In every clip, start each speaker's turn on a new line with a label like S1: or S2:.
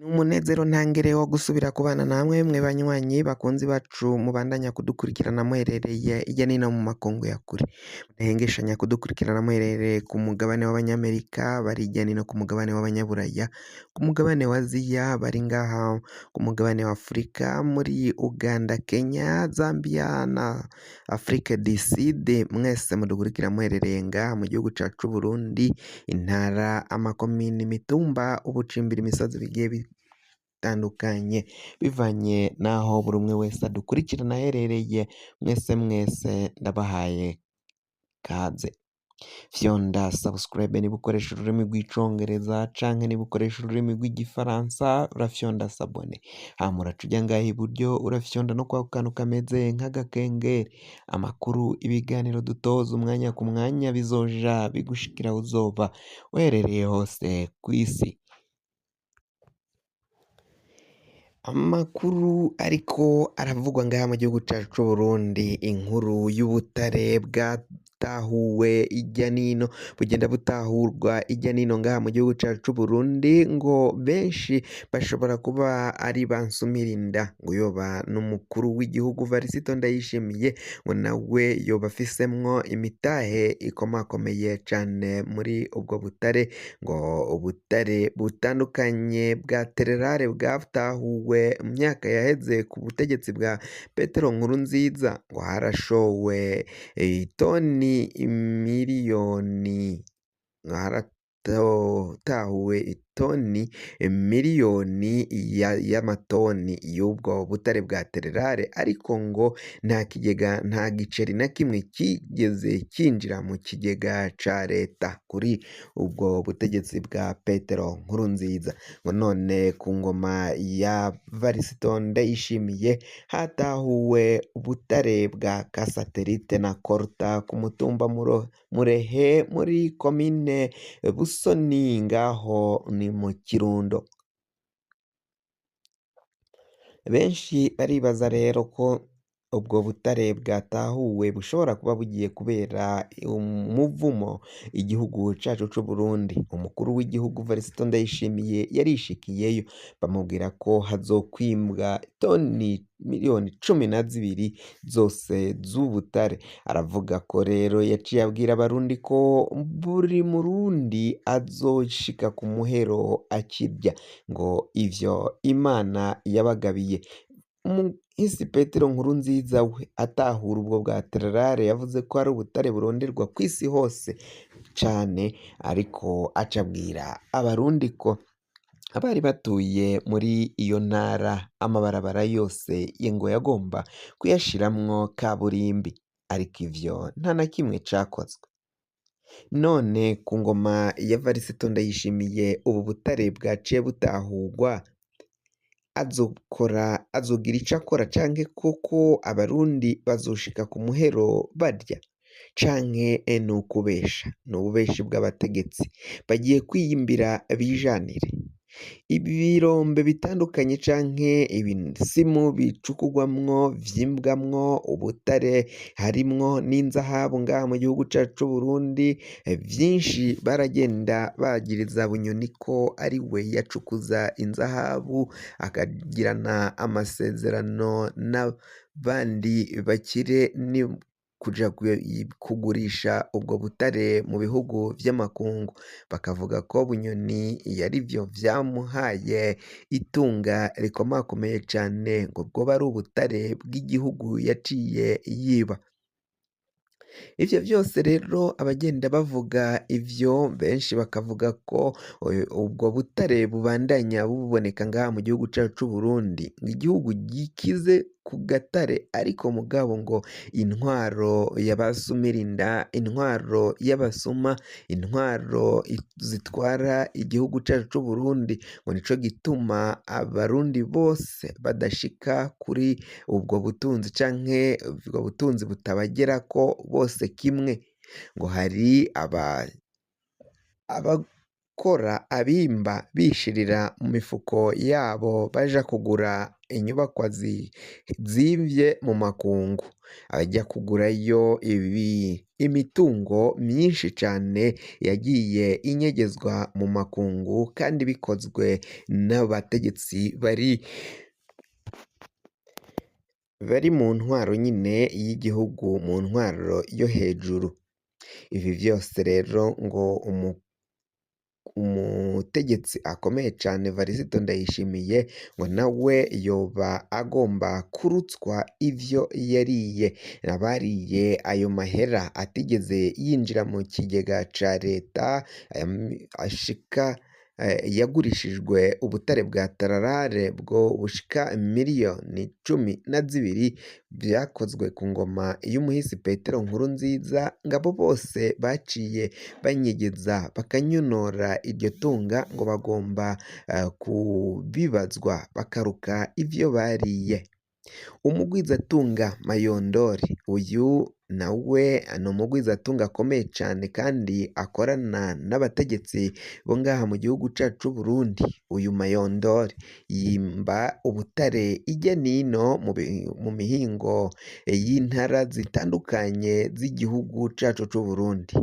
S1: Umunezero ntangere wo gusubira kubana namwe mwe banywanyi bakunzi bacu mubandanya kudukurikirana muherereye irya nino mu makungu ya kure, mudahengeshanya kudukurikirana muherereye ku mugabane w'abanyamerika bari irya nino ku mugabane w'abanyaburaya, ku mugabane wa Aziya bari ngaha ku mugabane wa Afurika muri Uganda, Kenya, Zambia na Afrique du Sud, mwese mudukurikira muherereye ngaha mu gihugu cacu c'Uburundi, intara, amakomine, imitumba, ubucimbiri, imisozi bigiye bitandukanye bivanye naho buri umwe wese adukurikirana aherereye, mwese ndabahaye kaze. Fyonda subscribe niba ukoresha ururimi rw'icongereza canke niba ukoresha ururimi rw'igifaransa urafyonda sabone, hama uraca uja ngaha iburyo urafyonda no kwa kantu kameze nk'agakengeri, amakuru, ibiganiro dutoza umwanya ku mwanya bizoja bigushikira aho uzoba uherereye hose kw'isi. Amakuru ariko aravugwa ngaha mu gihugu cacu c'Uburundi, inkuru y'ubutare bwatahuwe irya nino, bugenda butahurwa irya nino ngaha mu gihugu cacu c'Uburundi, ngo benshi bashobora kuba ari bansumirinda, ngo yoba n'umukuru w'igihugu Varisito Ndayishimiye, ngo nawe yoba afisemwo imitahe ikomakomeye cane muri ubwo butare, ngo ubutare butandukanye bwa tererare bwatahuwe mu myaka yaheze ku butegetsi bwa Petero Nkurunziza, ngo harashowe itoni miliyoni, haratahuwe itoni miliyoni y'amatoni y'ubwo butare bwa tererare, ariko ngo nta giceri na kimwe kigeze kinjira mu kigega ca leta kuri ubwo butegetsi bwa Petero Nkurunziza, ngo none ku ngoma ya Varisito Ndayishimiye hatahuwe ubutare bwa Kasaterite na Korta ku mutumba Murehe muri komine Busoni ngaho ni mu Kirundo. Benshi baribaza rero ko ubwo butare bwatahuwe bushobora kuba bugiye kubera umuvumo igihugu cacu c'Uburundi. Umukuru w'igihugu Varisito Ndayishimiye yarishikiyeyo, bamubwira ko hazokwimbwa toni miliyoni 12 zose z'ubutare. Aravuga ko rero yaciye abwira abarundi ko buri murundi azoshika ku muhero akirya, ngo ivyo Imana yabagabiye. Umuhisi Petero Nkurunziza we atahura ubwo bwa tererare yavuze ko ari ubutare buronderwa kw'isi hose cane, ariko aca abwira abarundi ko abari batuye muri iyo ntara amabarabara yose ngo yagomba kuyashiramwo kaburimbi, ariko ivyo nta na kimwe cakozwe. None ku ngoma ya Varisito Ndayishimiye ubu butare bwaciye butahurwa, azogira ico akora canke koko abarundi bazoshika ku muhero barya, canke n'ukubesha, n'ububeshi bw'abategetsi bagiye kwiyimbira bijanire. Ibirombe bitandukanye canke ibisimu bicukugwamwo vyimbwamwo ubutare harimwo n'inzahabu ngaha mu gihugu cacu c'Uburundi, vyinshi baragenda bagiriza Bunyoni ko ari we yacukuza inzahabu akagirana amasezerano n'abandi bakire ni kuja kugurisha ubwo butare mu bihugu vy'amakungu, bakavuga ko Bunyoni yarivyo vyamuhaye itunga rikomakomeye cane, ngo bwoba ari ubutare bw'igihugu yaciye yiba. Ivyo vyose rero abagenda bavuga ivyo benshi bakavuga ko ubwo butare bubandanya buboneka ngaha mu gihugu cacu c'Uburundi, igihugu gikize ku gatare, ariko mugabo ngo intwaro y'abasumirinda, intwaro y'abasuma, intwaro zitwara igihugu cacu c'Uburundi, ngo nico gituma abarundi bose badashika kuri ubwo butunzi canke ubwo butunzi butabagerako bose kimwe, ngo hari barakora abimba bishirira mu mifuko yabo baja kugura inyubakwa zimvye mu makungu, abajya kugurayo imitungo myinshi cane yagiye inyegezwa mu makungu kandi bikozwe n'abategetsi bari mu ntwaro nyine y'igihugu, mu ntwaro yo hejuru. Ibi vyose rero ngo umutegetsi akomeye cane Varisito Ndayishimiye ngo nawe yoba agomba kurutswa ivyo yariye, abariye ayo mahera atigeze yinjira mu kigega ca leta ashika yagurishijwe ubutare bwa Tararare bwo bushika miliyoni 12 vyakozwe ku ngoma y'umuhisi Petero Nkurunziza, ngo abo bose baciye banyegeza bakanyonora iryo tunga ngo bagomba kubibazwa bakaruka ivyo bariye. Umugwizatunga Mayondori uyu nawe ni umugwizatunga akomeye cane kandi akorana n'abategetsi bo ngaha mu gihugu cacu c'Uburundi. Uyu Mayondori yimba ubutare irya nino mu mihingo y'intara zitandukanye z'igihugu cacu c'Uburundi.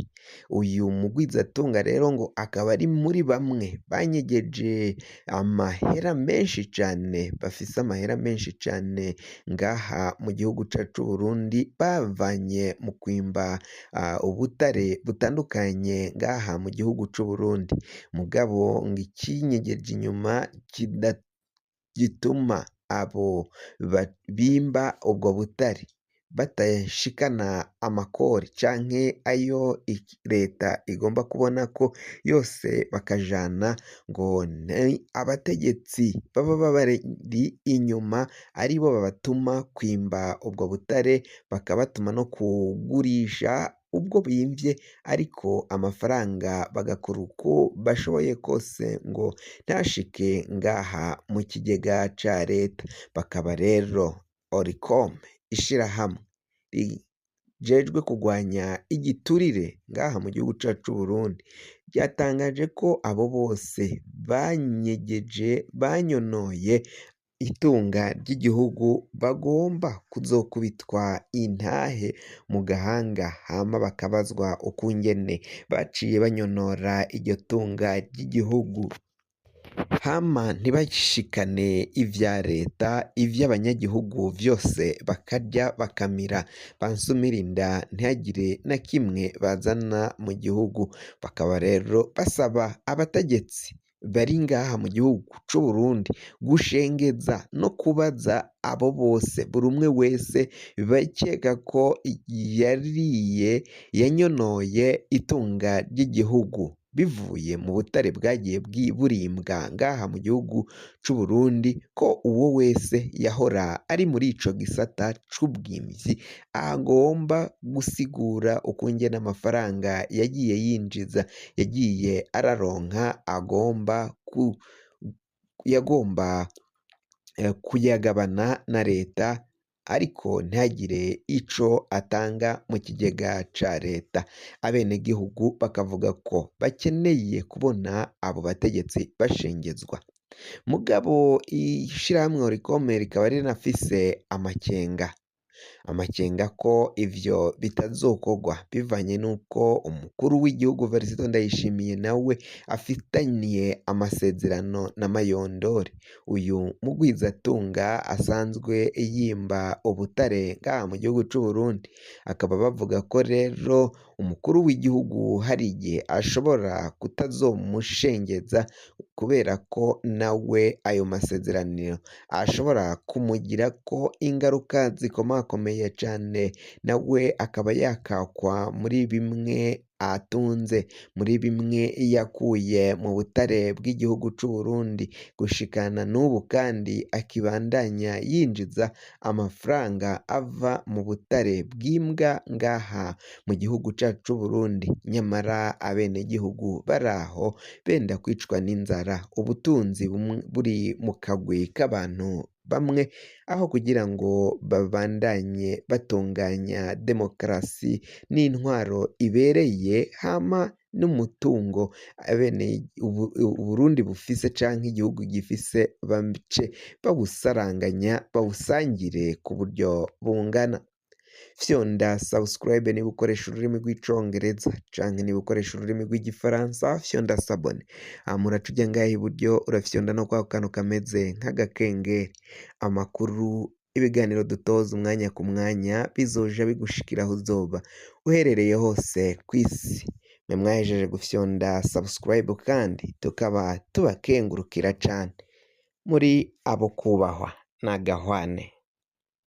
S1: Uyu mugwizatunga rero ngo akaba ari muri bamwe banyegeje amahera menshi cane, bafise amahera menshi cane ngaha mu gihugu cacu c'Uburundi bavanye mu kwimba ubutare butandukanye ngaha mu gihugu c'Uburundi. Mugabo ngo icinyegeje inyuma gituma abo bimba ubwo butare batashikana amakori canke ayo leta igomba kubona ko yose bakajana, ngo ni abategetsi baba bari inyuma aribo babatuma kwimba ubwo butare, bakabatuma no kugurisha ubwo bimvye, ariko amafaranga bagakora uko bashoboye kose ngo ntashike ngaha mu kigega ca leta. Bakaba rero Oricom ishirahamwe rijejwe kugwanya igiturire ngaha mu gihugu cacu c'Uburundi ryatangaje ko abo bose banyegeje banyonoye itunga ry'igihugu bagomba kuzokubitwa intahe mu gahanga, hama bakabazwa ukungene baciye banyonora iryo tunga ry'igihugu, hama ntibashikane ivya leta, ivy'abanyagihugu vyose bakarya bakamira, bansumira inda ntihagire na kimwe bazana mu gihugu. Bakaba rero basaba abategetsi bari ngaha mu gihugu c'Uburundi gushengeza no kubaza abo bose, buri umwe wese bakeka ko yanyonoye itunga ry'igihugu bivuye mu butare bwagiye burimbwa ngaha mu gihugu c'Uburundi, ko uwo wese yahora ari muri ico gisata c'ubwimvyi agomba gusigura ukungene amafaranga yagiye yinjiza, yagiye araronka, yagomba kuyagabana na leta, ariko ntihagire ico atanga mu kigega ca leta. Abenegihugu bakavuga ko bakeneye kubona abo bategetsi bashengezwa. Mugabo ishirahamwe Oricom rikaba rinafise amakenga ko ivyo bitazokorwa bivanye n'uko umukuru w'igihugu Varisito Ndayishimiye nawe afitaniye amasezerano na Mayondori, uyu mugwizatunga asanzwe yimba ubutare ngaha mu gihugu c'Uburundi. Akaba bavuga ko rero umukuru w'igihugu hari igihe ashobora kutazomushengeza kubera ko nawe ayo masezerano ashobora kumugirako ingaruka zikomakomeye cane, nawe akaba yakakwa muri bimwe atunze, muri bimwe yakuye mu butare bw'igihugu c'Uburundi, gushikana n'ubu kandi akibandanya yinjiza amafaranga ava mu butare bw'imbwa ngaha mu gihugu cacu c'Uburundi. Nyamara abenegihugu baraho benda kwicwa n'inzara, ubutunzi buri mu kagwi k'abantu bamwe, aho kugira ngo babandanye batunganya demokarasi n'intwaro ibereye, hama n'umutungo Uburundi bufise canke igihugu gifise bace bawusaranganya bawusangire ku buryo bungana. Fyonda subscribe niba ukoresha ururimi rw'icongereza canke niba ukoresha ururimi rw'igifaransa fyonda sabone, hama uraca uja ngaha iburyo urafyonda no kwako kantu kameze nk'agakengeri, amakuru ibiganiro dutoza umwanya ku mwanya bizoja bigushikira aho uzoba uherereye hose kw'isi. Mwe mwahejeje gufyonda subscribe kandi tukaba tubakengurukira cane, muri abo kubahwa n'agahwane.